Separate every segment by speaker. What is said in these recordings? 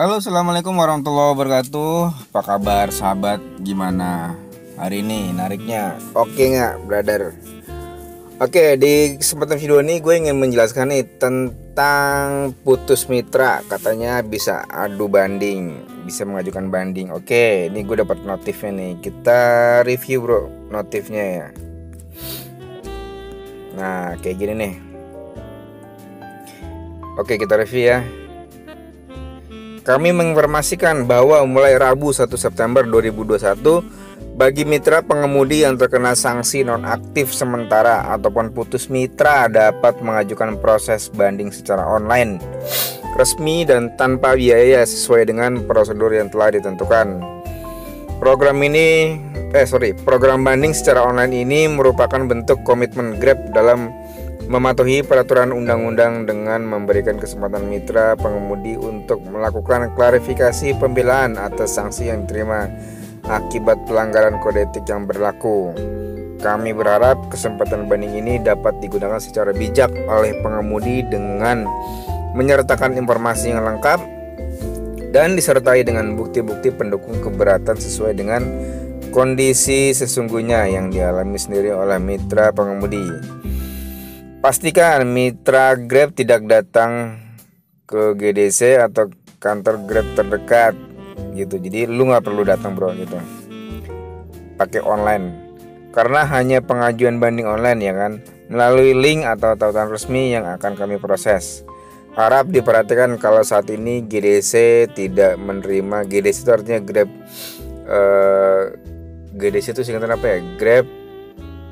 Speaker 1: Halo, assalamualaikum warahmatullahi wabarakatuh. Apa kabar sahabat? Gimana hari ini nariknya? Oke nggak, brother? Oke, di kesempatan video ini gue ingin menjelaskan nih tentang putus mitra. Katanya bisa adu banding, bisa mengajukan banding. Oke, ini gue dapat notifnya nih. Kita review bro notifnya ya. Nah, kayak gini nih. Oke, kita review ya. Kami menginformasikan bahwa mulai Rabu 1 September 2021 bagi mitra pengemudi yang terkena sanksi nonaktif sementara ataupun putus mitra dapat mengajukan proses banding secara online, resmi dan tanpa biaya sesuai dengan prosedur yang telah ditentukan. Program banding secara online ini merupakan bentuk komitmen Grab dalam mematuhi peraturan undang-undang dengan memberikan kesempatan mitra pengemudi untuk melakukan klarifikasi pembelaan atas sanksi yang diterima akibat pelanggaran kode etik yang berlaku. Kami berharap kesempatan banding ini dapat digunakan secara bijak oleh pengemudi dengan menyertakan informasi yang lengkap dan disertai dengan bukti-bukti pendukung keberatan sesuai dengan kondisi sesungguhnya yang dialami sendiri oleh mitra pengemudi. Pastikan mitra Grab tidak datang ke GDC atau kantor Grab terdekat gitu. Jadi lu nggak perlu datang bro gitu. Pakai online. Karena hanya pengajuan banding online ya kan, melalui link atau tautan resmi yang akan kami proses. Harap diperhatikan kalau saat ini GDC tidak menerima. GDC itu artinya Grab. GDC itu singkatan apa ya? Grab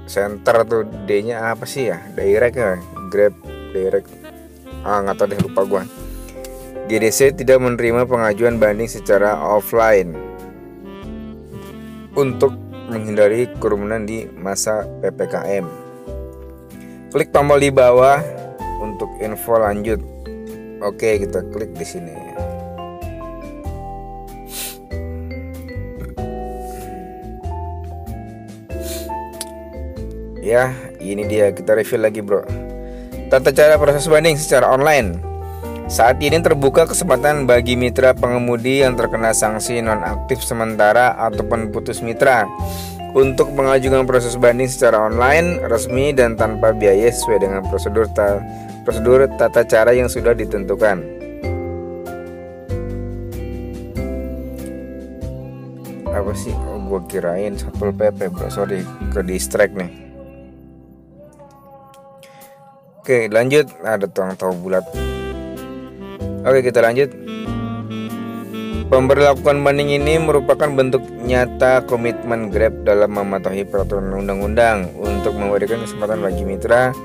Speaker 1: Center tuh, D-nya apa sih ya? Direct ya? Grab Direct. Nggak tahu deh, lupa gua. GDC tidak menerima pengajuan banding secara offline untuk menghindari kerumunan di masa PPKM. Klik tombol di bawah untuk info lanjut. Oke, kita klik di sini. Ya, ini dia, kita review lagi bro. Tata cara proses banding secara online. Saat ini terbuka kesempatan bagi mitra pengemudi yang terkena sanksi nonaktif sementara ataupun putus mitra untuk mengajukan proses banding secara online, resmi dan tanpa biaya sesuai dengan prosedur tata cara yang sudah ditentukan. Apa sih? Gua kirain Satpol PP bro, sorry, ke distract nih. Oke, lanjut. Ada tuang tahu bulat. Oke, kita lanjut. Pemberlakuan banding ini merupakan bentuk nyata komitmen Grab dalam mematuhi peraturan undang-undang untuk memberikan kesempatan bagi mitra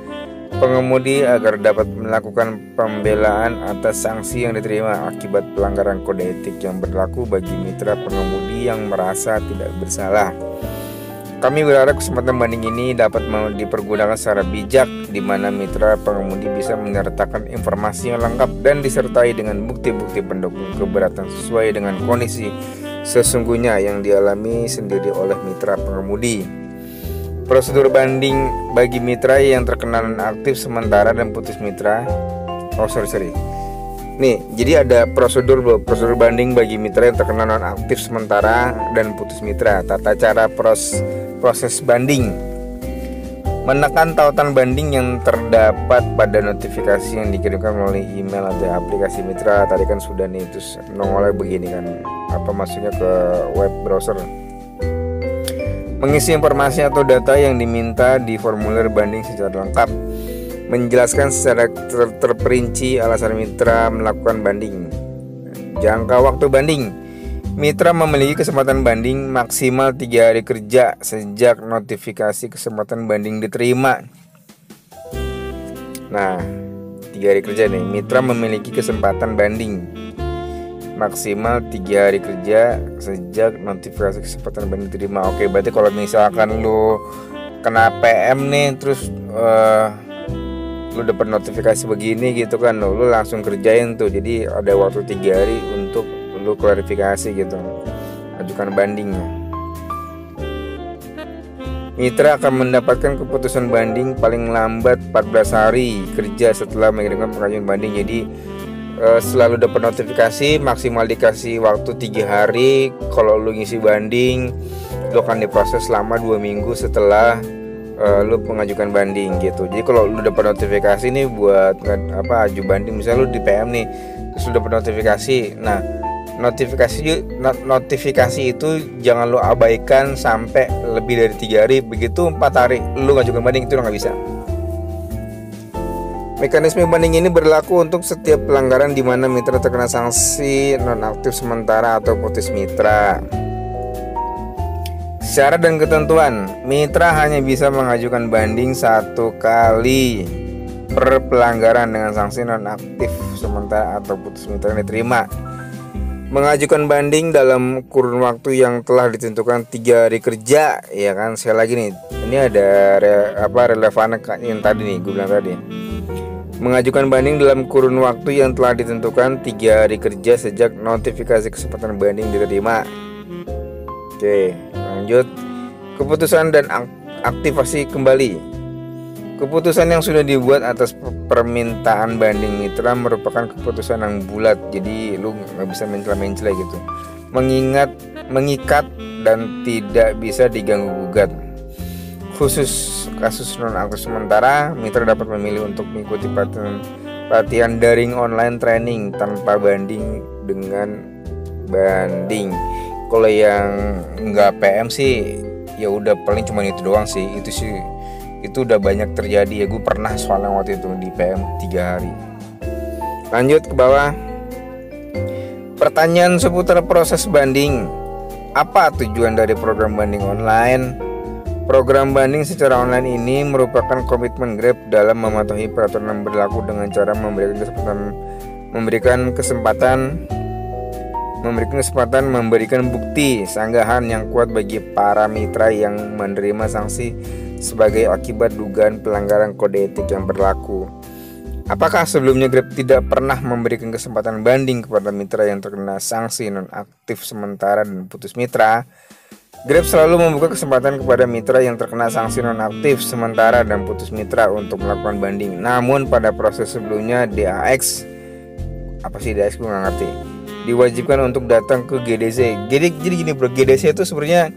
Speaker 1: pengemudi agar dapat melakukan pembelaan atas sanksi yang diterima akibat pelanggaran kode etik yang berlaku bagi mitra pengemudi yang merasa tidak bersalah. Kami berharap kesempatan banding ini dapat dipergunakan secara bijak, di mana mitra pengemudi bisa menyertakan informasi yang lengkap dan disertai dengan bukti-bukti pendukung keberatan sesuai dengan kondisi sesungguhnya yang dialami sendiri oleh mitra pengemudi. Prosedur banding bagi mitra yang terkena nonaktif sementara dan putus mitra. Nih, jadi ada prosedur banding bagi mitra yang terkena nonaktif sementara dan putus mitra. Tata cara proses banding. Menekan tautan banding yang terdapat pada notifikasi yang dikirimkan melalui email atau aplikasi mitra. Tadi kan sudah nih, terus nongolnya begini kan. Apa maksudnya ke web browser. Mengisi informasi atau data yang diminta di formulir banding secara lengkap. Menjelaskan secara terperinci alasan mitra melakukan banding. Jangka waktu banding. Mitra memiliki kesempatan banding maksimal 3 hari kerja sejak notifikasi kesempatan banding diterima. Nah, 3 hari kerja nih. Mitra memiliki kesempatan banding maksimal 3 hari kerja sejak notifikasi kesempatan banding diterima. Oke, berarti kalau misalkan lu kena PM nih, terus lu dapat notifikasi begini gitu kan, lu langsung kerjain tuh. Jadi ada waktu 3 hari untuk lu klarifikasi gitu, ajukan banding. Mitra akan mendapatkan keputusan banding paling lambat 14 hari kerja setelah mengirimkan pengajuan banding. Jadi selalu dapat notifikasi, maksimal dikasih waktu 3 hari. Kalau lu ngisi banding, lu akan diproses selama 2 minggu setelah lu mengajukan banding gitu. Jadi kalau lu dapat notifikasi nih buat aju banding, misalnya lu di PM nih, terus lu dapat notifikasi. Nah, notifikasi itu jangan lu abaikan sampai lebih dari 3 hari. Begitu 4 hari lu ngajukan banding, itu udah nggak bisa. Mekanisme banding ini berlaku untuk setiap pelanggaran di mana mitra terkena sanksi nonaktif sementara atau putus mitra. Syarat dan ketentuan: mitra hanya bisa mengajukan banding 1 kali per pelanggaran dengan sanksi nonaktif sementara atau putus mitra yang diterima. Mengajukan banding dalam kurun waktu yang telah ditentukan 3 hari kerja, ya kan. Saya lagi nih, ini ada relevan yang tadi nih, gue bilang tadi. Mengajukan banding dalam kurun waktu yang telah ditentukan 3 hari kerja sejak notifikasi kesempatan banding diterima. Oke, lanjut. Keputusan dan aktivasi kembali. Keputusan yang sudah dibuat atas permintaan banding mitra merupakan keputusan yang bulat, jadi lu nggak bisa mencela-mencela gitu. Mengikat dan tidak bisa diganggu gugat. Khusus kasus nonaktif sementara, mitra dapat memilih untuk mengikuti pelatihan daring online training tanpa banding dengan banding. Kalau yang nggak PM sih, ya udah paling cuma itu doang sih. Itu udah banyak terjadi ya. Gue pernah soalnya waktu itu di PM 3 hari. Lanjut ke bawah. Pertanyaan seputar proses banding. Apa tujuan dari program banding online? Program banding secara online ini merupakan komitmen Grab dalam mematuhi peraturan yang berlaku dengan cara memberikan kesempatan memberikan bukti sanggahan yang kuat bagi para mitra yang menerima sanksi sebagai akibat dugaan pelanggaran kode etik yang berlaku. Apakah sebelumnya Grab tidak pernah memberikan kesempatan banding kepada mitra yang terkena sanksi nonaktif sementara dan putus mitra? Grab selalu membuka kesempatan kepada mitra yang terkena sanksi nonaktif sementara dan putus mitra untuk melakukan banding. Namun pada proses sebelumnya DAX, apa sih DAX gue nggak ngerti, diwajibkan untuk datang ke GDC. Jadi gini bro, GDC itu sebenarnya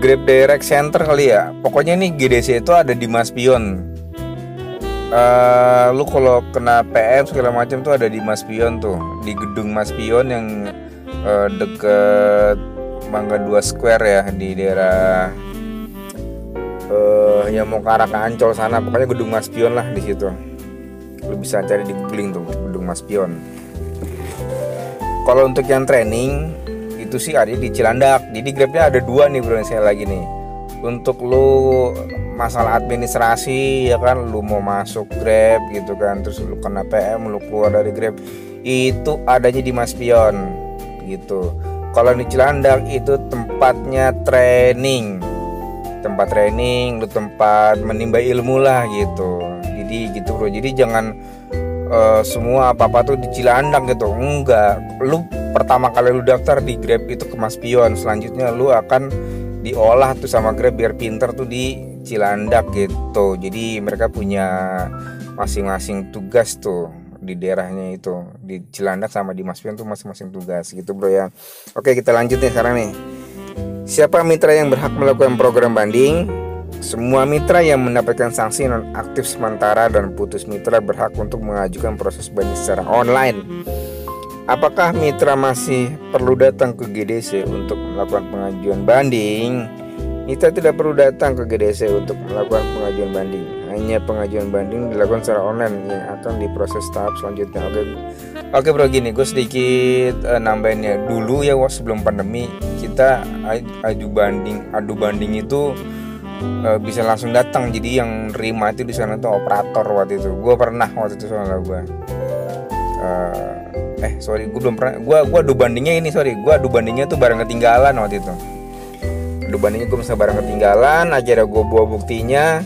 Speaker 1: Grab Direct Center kali ya. Pokoknya nih GDC itu ada di Maspion. Lu kalau kena PM segala macam tuh ada di Maspion tuh, di gedung Maspion yang deket Mangga 2 Square ya, di daerah yang mau ke arah ke Ancol sana. Pokoknya gedung Maspion lah di situ. Lu bisa cari di googling tuh gedung Maspion. Kalau untuk yang training itu sih ada di Cilandak. Jadi Grabnya ada 2 nih bro, saya lagi nih. Untuk lu masalah administrasi ya kan, lu mau masuk Grab gitu kan, terus lu kena PM, lu keluar dari Grab, itu adanya di Maspion gitu. Kalau di Cilandak itu tempatnya training, lu tempat menimba ilmu lah gitu. Jadi gitu bro. Jadi jangan semua apa-apa tuh di Cilandak gitu. Enggak. Lu pertama kali lu daftar di Grab itu ke Maspion, selanjutnya lu akan diolah tuh sama Grab biar pinter tuh di Cilandak gitu. Jadi mereka punya masing-masing tugas tuh di daerahnya itu, di Cilandak sama di Maspion tuh masing-masing tugas gitu bro ya. Oke, kita lanjut nih sekarang nih. Siapa mitra yang berhak melakukan program banding? Semua mitra yang mendapatkan sanksi nonaktif sementara dan putus mitra berhak untuk mengajukan proses banding secara online. Apakah mitra masih perlu datang ke GDC untuk melakukan pengajuan banding? Mitra tidak perlu datang ke GDC untuk melakukan pengajuan banding. Hanya pengajuan banding dilakukan secara online yang akan diproses tahap selanjutnya. Oke bro, gini gue sedikit nambahinnya. Dulu ya sebelum pandemi kita adu banding itu bisa langsung datang. Jadi yang nerima itu di sana tuh operator waktu itu. Gue pernah waktu itu soalnya gue belum pernah. Gue adu bandingnya tuh barang ketinggalan waktu itu. Adu bandingnya gue bisa barang ketinggalan. Akhirnya gue bawa buktinya.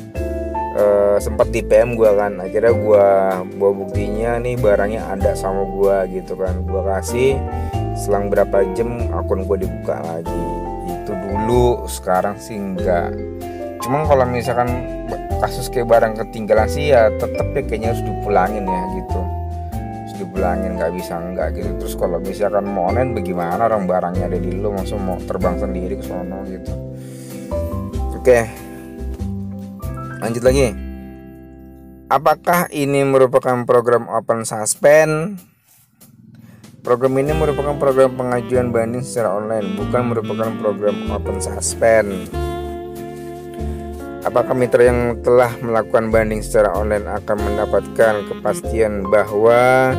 Speaker 1: Sempat di PM gue kan, akhirnya gue bawa buktinya nih, barangnya ada sama gue gitu kan. Gue kasih, selang berapa jam akun gue dibuka lagi. Itu dulu, sekarang sih enggak. Cuma kalau misalkan kasus kayak barang ketinggalan sih ya tetep ya kayaknya harus dipulangin ya gitu. Harus dibilangin nggak bisa enggak gitu. Terus kalau misalkan mau online bagaimana, orang barangnya ada di lu, maksud mau terbang sendiri ke sono gitu. Oke, lanjut lagi. Apakah ini merupakan program open suspend? Program ini merupakan program pengajuan banding secara online, bukan merupakan program open suspend. Apakah mitra yang telah melakukan banding secara online akan mendapatkan kepastian bahwa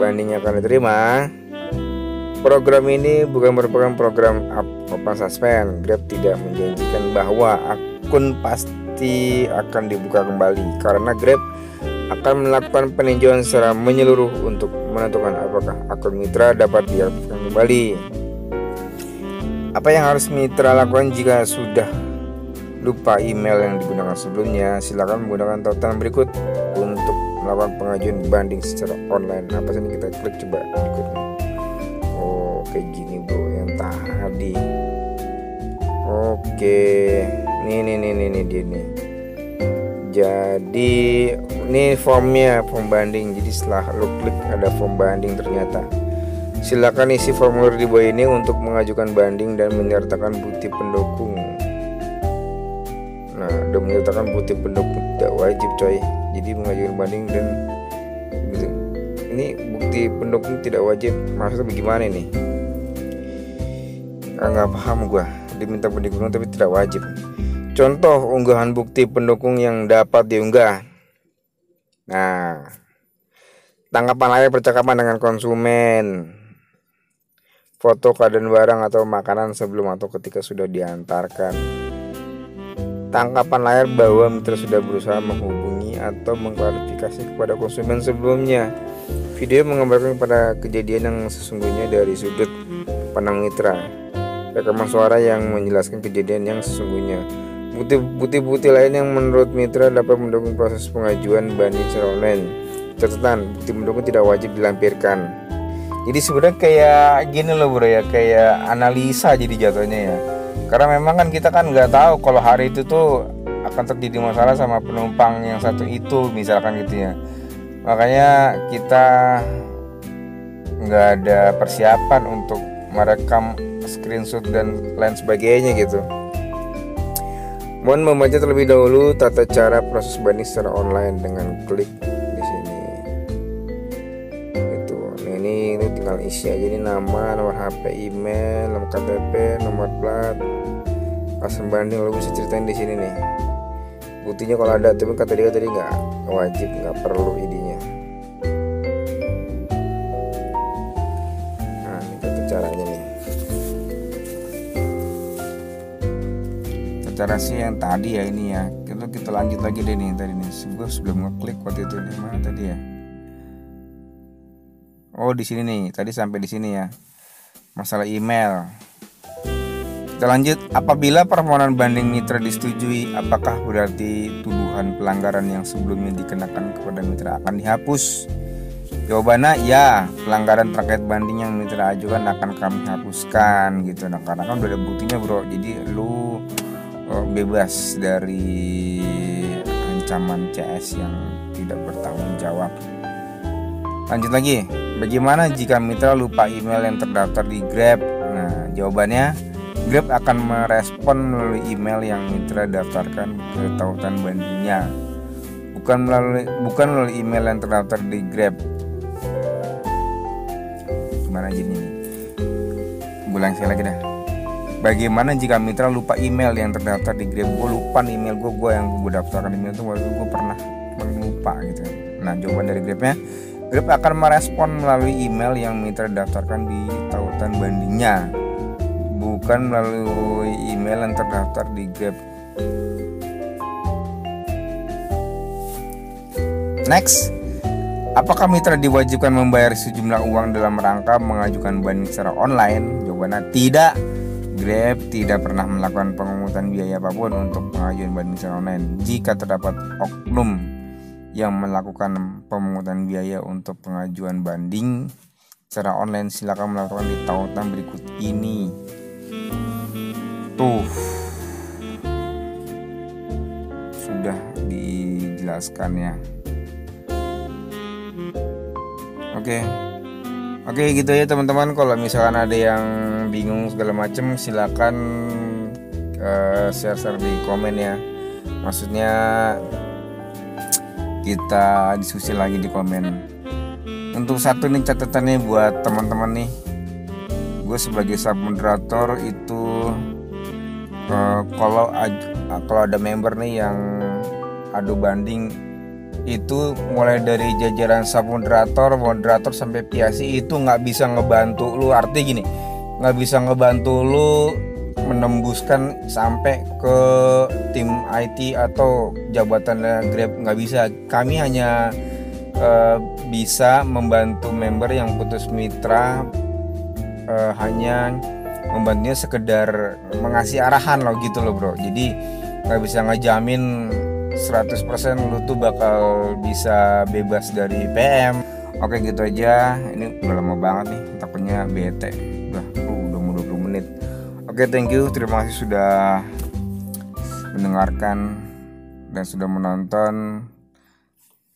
Speaker 1: bandingnya akan diterima? Program ini bukan merupakan program open suspend. Grab tidak menjanjikan bahwa akun pasti akan dibuka kembali, karena Grab akan melakukan peninjauan secara menyeluruh untuk menentukan apakah akun mitra dapat diaktifkan kembali. Apa yang harus mitra lakukan jika sudah lupa email yang digunakan sebelumnya? Silakan menggunakan tautan berikut untuk melakukan pengajuan banding secara online. Apa sih, kita klik coba berikutnya. Oh, kayak gini bro yang tadi. Oke, nih dia nih. Jadi ini formnya, form banding. Jadi setelah lo klik ada form banding ternyata. Silakan isi formulir di bawah ini untuk mengajukan banding dan menyertakan bukti pendukung. Nah, udah menyertakan bukti pendukung tidak wajib coy. Jadi mengajukan banding dan gitu. Ini bukti pendukung tidak wajib. Maksudnya bagaimana ini? Nggak paham gua. Diminta pendukung tapi tidak wajib. Contoh unggahan bukti pendukung yang dapat diunggah. Nah, tanggapan layar percakapan dengan konsumen, foto keadaan barang atau makanan sebelum atau ketika sudah diantarkan, tangkapan layar bahwa mitra sudah berusaha menghubungi atau mengklarifikasi kepada konsumen sebelumnya. Video menggambarkan pada kejadian yang sesungguhnya dari sudut pandang mitra. Rekaman suara yang menjelaskan kejadian yang sesungguhnya. Bukti-bukti lain yang menurut mitra dapat mendukung proses pengajuan banding secara online. Catatan, bukti pendukung tidak wajib dilampirkan. Jadi sebenarnya kayak gini loh bro ya, kayak analisa jadi jatuhnya ya. Karena memang kan kita kan nggak tahu kalau hari itu tuh akan terjadi masalah sama penumpang yang satu itu misalkan gitu ya. Makanya kita nggak ada persiapan untuk merekam screenshot dan lain sebagainya gitu. Mohon membaca terlebih dahulu tata cara proses banding secara online dengan klik di sini. Itu. Nah, ini tinggal isi aja ini nama, nomor HP, email, nomor KTP, nomor plat, alasan banding. Lo bisa ceritain di sini nih. Buktinya kalau ada, tapi kata dia tadi nggak wajib, nggak perlu ID-nya. Nah, ini tata caranya nih. Cara sih yang tadi ya ini ya. Kita lanjut lagi deh nih tadi nih. Sebelum ngeklik waktu itu nih, mana tadi ya? Oh, di sini nih. Tadi sampai di sini ya. Masalah email. Kita lanjut. Apabila permohonan banding mitra disetujui, apakah berarti tuduhan pelanggaran yang sebelumnya dikenakan kepada mitra akan dihapus? Jawabannya ya, pelanggaran terkait banding yang mitra ajukan akan kami hapuskan gitu. Nah, karena kan udah ada buktinya bro. Jadi lu bebas dari ancaman CS yang tidak bertanggung jawab. Lanjut lagi, bagaimana jika mitra lupa email yang terdaftar di Grab? Nah, jawabannya Grab akan merespon melalui email yang mitra daftarkan ke tautan bandingnya, bukan melalui email yang terdaftar di Grab. Gimana aja nih? Ulang sekali lagi dah. Bagaimana jika mitra lupa email yang terdaftar di Grab? Gue lupa nih email gue yang gue daftarkan email itu waktu gue pernah lupa gitu. Nah, jawaban dari Grabnya, Grab akan merespon melalui email yang mitra daftarkan di tautan bandingnya, bukan melalui email yang terdaftar di Grab. Next, apakah mitra diwajibkan membayar sejumlah uang dalam rangka mengajukan banding secara online? Jawabannya tidak. Grab tidak pernah melakukan pemungutan biaya apapun untuk pengajuan banding secara online. Jika terdapat oknum yang melakukan pemungutan biaya untuk pengajuan banding secara online, silakan melakukan di tautan berikut ini. Tuh, sudah dijelaskan ya. Oke. Oke gitu ya teman-teman. Kalau misalkan ada yang bingung segala macem, silakan share di komen ya. Maksudnya kita diskusi lagi di komen. Untuk satu nih catatannya buat teman-teman nih, gue sebagai sub moderator itu kalau ada member nih yang adu banding, itu mulai dari jajaran sub moderator sampai PIASI itu nggak bisa ngebantu lu. Artinya gini, nggak bisa ngebantu lu menembuskan sampai ke tim IT atau jabatannya Grab, nggak bisa. Kami hanya bisa membantu member yang putus mitra, hanya membantunya sekedar mengasih arahan loh gitu loh bro. Jadi nggak bisa ngejamin 100% lu tuh bakal bisa bebas dari PM. Oke gitu aja. Ini udah lama banget nih, takutnya bete. Udah mau 20 menit. Oke, thank you. Terima kasih sudah mendengarkan dan sudah menonton.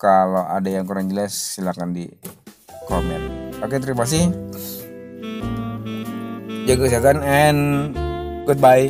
Speaker 1: Kalau ada yang kurang jelas silahkan di komen. Oke, terima kasih. Jaga kesehatan and goodbye.